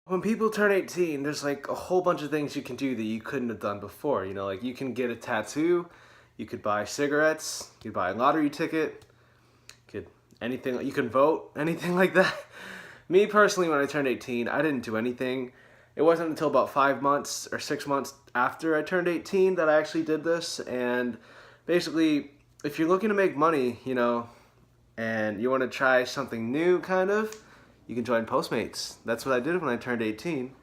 When people turn 18, there's like a whole bunch of things you can do that you couldn't have done before. You know, like you can get a tattoo, you could buy cigarettes, you could buy a lottery ticket, you could anything, you can vote, anything like that. Me personally, when I turned 18, I didn't do anything. It wasn't until about 5 months or 6 months after I turned 18 that I actually did this. And basically, if you're looking to make money, you know, and you want to try something new, kind of, you can join Postmates. That's what I did when I turned 18.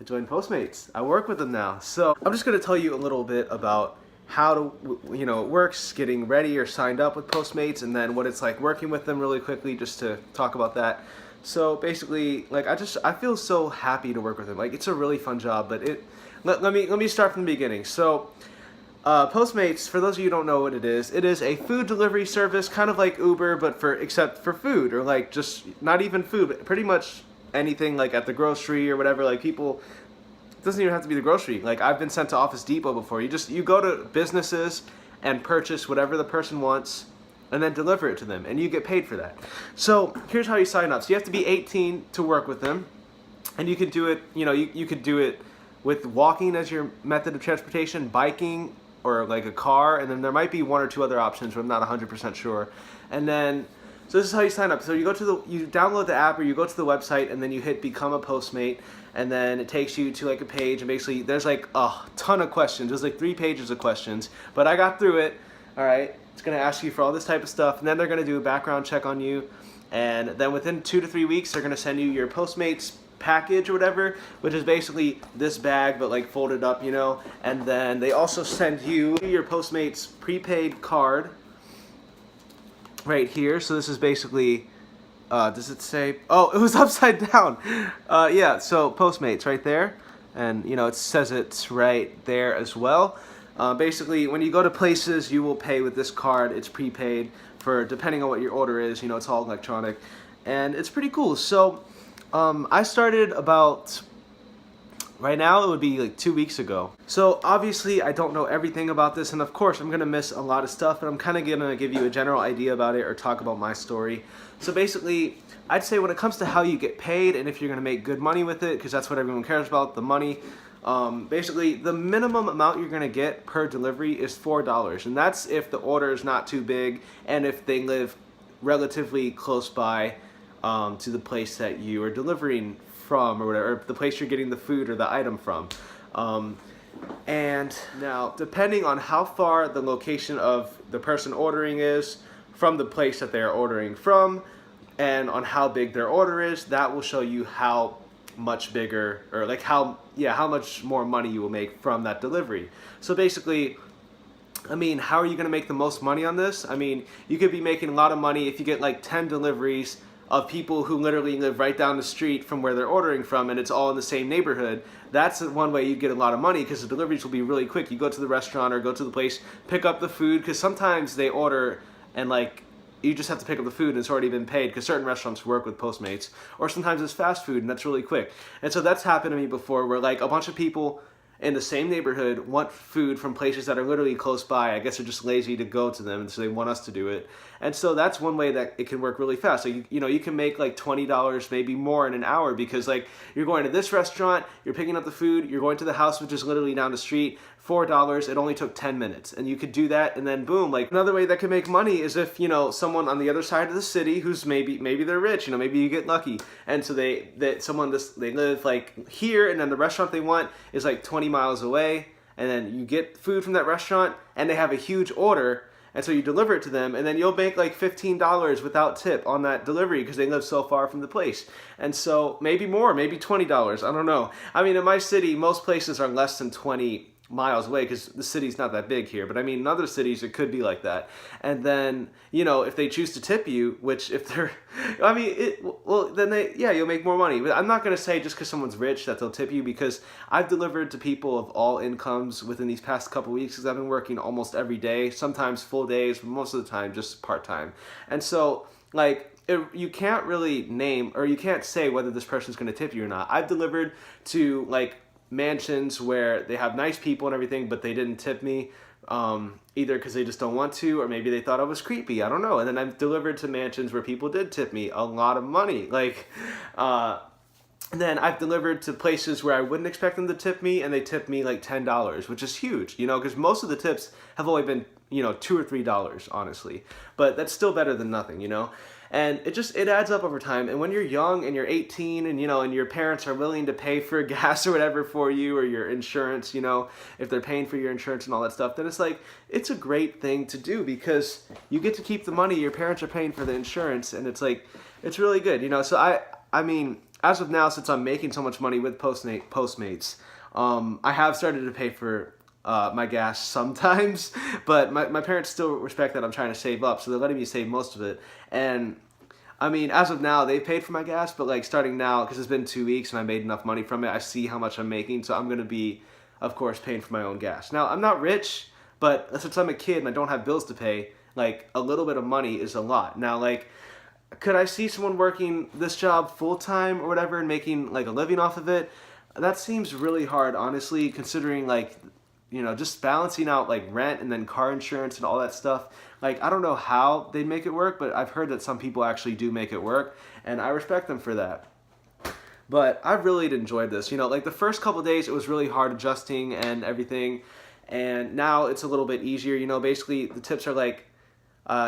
I joined Postmates. I work with them now. So I'm just going to tell you a little bit about how it works, getting ready or signed up with Postmates, and then what it's like working with them really quickly, just to talk about that. So basically, like I feel so happy to work with them. Like it's a really fun job, but let me start from the beginning. So Postmates, for those of you who don't know what it is a food delivery service, kind of like Uber, but except for food, or like just not even food, but pretty much anything like at the grocery or whatever. Like people, it doesn't even have to be the grocery. Like I've been sent to Office Depot before. You go to businesses and purchase whatever the person wants, and then deliver it to them, and you get paid for that. So here's how you sign up. So you have to be 18 to work with them, and you can do it. You could do it with walking as your method of transportation, biking, or like a car, and then there might be one or two other options, but I'm not 100% sure. And then, so this is how you sign up. So you download the app, or you go to the website, and then you hit Become a Postmate, and then it takes you to like a page, and basically there's like a ton of questions. There's like 3 pages of questions, but I got through it. All right, it's gonna ask you for all this type of stuff, and then they're gonna do a background check on you, and then within 2 to 3 weeks, they're gonna send you your Postmates package or whatever, which is basically this bag but like folded up, and then they also send you your Postmates prepaid card right here. So this is basically does it say, oh, it was upside down. Yeah, so Postmates right there, and it says it's right there as well. Basically, when you go to places, you will pay with this card. It's prepaid for depending on what your order is. It's all electronic, and it's pretty cool. So I started about, right now it would be like 2 weeks ago. So obviously I don't know everything about this, and of course I'm going to miss a lot of stuff, but I'm kind of going to give you a general idea about it, or talk about my story. So basically, I'd say when it comes to how you get paid and if you're going to make good money with it, because that's what everyone cares about, the money, basically the minimum amount you're going to get per delivery is $4, and that's if the order is not too big and if they live relatively close by to the place that you are delivering from, or whatever, or the place you're getting the food or the item from. And now, depending on how far the location of the person ordering is from the place that they are ordering from, and on how big their order is, that will show you how much bigger, or like how much more money you will make from that delivery. So basically, I mean, how are you going to make the most money on this? I mean, you could be making a lot of money if you get like 10 deliveries of people who literally live right down the street from where they're ordering from, and it's all in the same neighborhood. That's one way you get a lot of money, because the deliveries will be really quick. You go to the restaurant or go to the place, pick up the food, because sometimes they order and like you just have to pick up the food and it's already been paid, because certain restaurants work with Postmates. Or sometimes it's fast food and that's really quick. And so that's happened to me before, where like a bunch of people in the same neighborhood want food from places that are literally close by. I guess they're just lazy to go to them, and so they want us to do it. And so that's one way that it can work really fast. So you can make like $20, maybe more, in an hour, because like you're going to this restaurant, you're picking up the food, you're going to the house, which is literally down the street, $4, it only took 10 minutes. And you could do that, and then boom. Like another way that can make money is if, someone on the other side of the city who's maybe they're rich, maybe you get lucky. And so they live like here, and then the restaurant they want is like 20 miles away, and then you get food from that restaurant and they have a huge order, and so you deliver it to them, and then you'll make like $15 without tip on that delivery, because they live so far from the place. And so maybe more, maybe $20, I don't know. I mean, in my city, most places are less than 20 miles away, because the city's not that big here, but I mean in other cities it could be like that. And then if they choose to tip you, which if they're then you'll make more money. But I'm not going to say just because someone's rich that they'll tip you, because I've delivered to people of all incomes within these past couple weeks, because I've been working almost every day, sometimes full days, but most of the time just part-time. And so like you can't really name, or you can't say whether this person's going to tip you or not. I've delivered to like mansions where they have nice people and everything, but they didn't tip me, either because they just don't want to, or maybe they thought I was creepy, I don't know. And then I've delivered to mansions where people did tip me a lot of money, like And then I've delivered to places where I wouldn't expect them to tip me, and they tip me like $10, which is huge, you know, because most of the tips have only been, you know, $2 or $3, honestly. But that's still better than nothing, you know. And it adds up over time. And when you're young and you're 18 and, you know, and your parents are willing to pay for gas or whatever for you, or your insurance, you know, if they're paying for your insurance and all that stuff, then it's like, it's a great thing to do because you get to keep the money. Your parents are paying for the insurance, and it's like, it's really good, you know. So I mean, as of now, since I'm making so much money with Postmates, I have started to pay for my gas sometimes, but my parents still respect that I'm trying to save up, so they're letting me save most of it. And I mean, as of now, they've paid for my gas, but like starting now, because it's been 2 weeks and I made enough money from it, I see how much I'm making, so I'm going to be, of course, paying for my own gas. Now, I'm not rich, but since I'm a kid and I don't have bills to pay, like, a little bit of money is a lot. Now, like, could I see someone working this job full-time or whatever and making, like, a living off of it? That seems really hard, honestly, considering, like, you know, just balancing out, like, rent and then car insurance and all that stuff. Like, I don't know how they make it work, but I've heard that some people actually do make it work, and I respect them for that. But I've really enjoyed this. You know, like, the first couple of days, it was really hard adjusting and everything, and now it's a little bit easier. You know, basically, the tips are, like,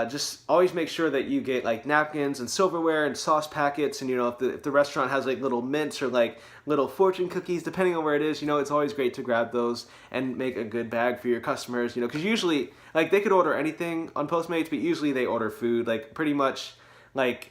just always make sure that you get like napkins and silverware and sauce packets, and you know, if the restaurant has like little mints or like little fortune cookies, depending on where it is, you know, it's always great to grab those and make a good bag for your customers, you know, because usually like they could order anything on Postmates, but usually they order food. Like pretty much like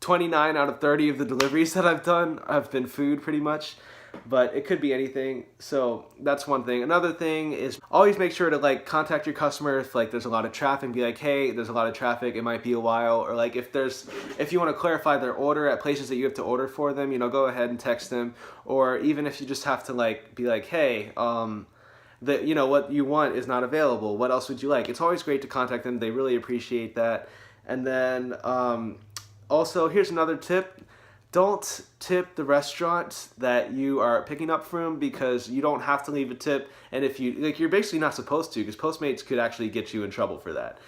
29 out of 30 of the deliveries that I've done have been food pretty much. But it could be anything, so that's one thing. Another thing is always make sure to like contact your customer if like there's a lot of traffic, be like, hey, there's a lot of traffic, it might be a while, or like if you want to clarify their order at places that you have to order for them, you know, go ahead and text them, or even if you just have to like be like, hey, you know, what you want is not available, what else would you like? It's always great to contact them, they really appreciate that. And then also, here's another tip. Don't tip the restaurant that you are picking up from, because you don't have to leave a tip, and if you like, you're basically not supposed to, because Postmates could actually get you in trouble for that.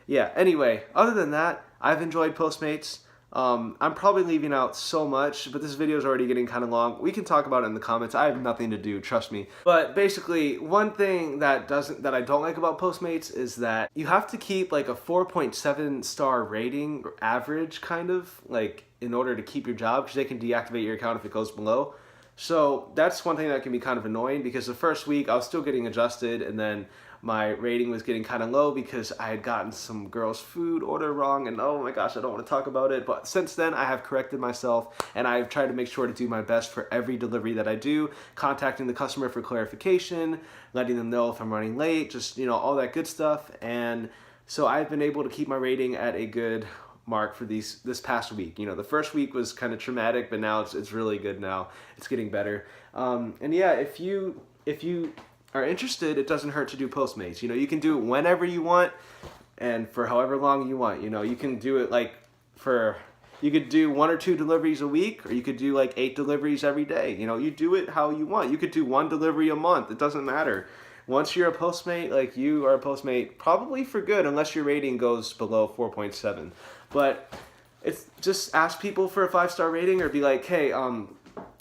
Yeah. Anyway, other than that, I've enjoyed Postmates. I'm probably leaving out so much, but this video is already getting kind of long. We can talk about it in the comments. I have nothing to do, trust me. But basically, one thing that I don't like about Postmates is that you have to keep like a 4.7 star rating, or average kind of, like, in order to keep your job, because they can deactivate your account if it goes below. So that's one thing that can be kind of annoying, because the first week I was still getting adjusted, and then my rating was getting kind of low because I had gotten some girl's food order wrong, and oh my gosh, I don't want to talk about it. But since then, I have corrected myself, and I've tried to make sure to do my best for every delivery that I do, contacting the customer for clarification, letting them know if I'm running late, just, you know, all that good stuff. And so I've been able to keep my rating at a good mark for this past week. You know, the first week was kind of traumatic, but now it's really good now. It's getting better. And yeah, if you are interested, it doesn't hurt to do Postmates. You know, you can do it whenever you want and for however long you want. You know, you can do it like you could do 1 or 2 deliveries a week, or you could do like 8 deliveries every day. You know, you do it how you want. You could do 1 delivery a month. It doesn't matter. Once you're a Postmate, like, you are a Postmate probably for good, unless your rating goes below 4.7. But it's just ask people for a 5-star rating, or be like, hey, you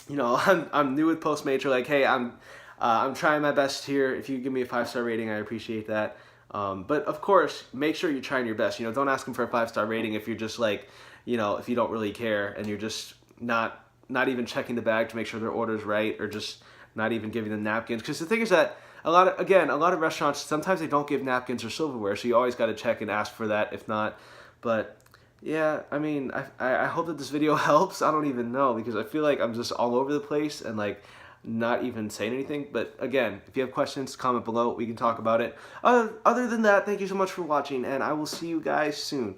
know, I'm new with Postmates, or like, hey, I'm trying my best here. If you give me a 5-star rating, I appreciate that. But of course, make sure you're trying your best. You know, don't ask them for a 5-star rating if you're just like, you know, if you don't really care and you're just not even checking the bag to make sure their order's right, or just not even giving them napkins. Because the thing is that a lot of restaurants, sometimes they don't give napkins or silverware, so you always got to check and ask for that if not. But yeah, I mean, I hope that this video helps. I don't even know, because I feel like I'm just all over the place and like not even saying anything. But again, if you have questions, comment below. We can talk about it. Other than that, thank you so much for watching, and I will see you guys soon.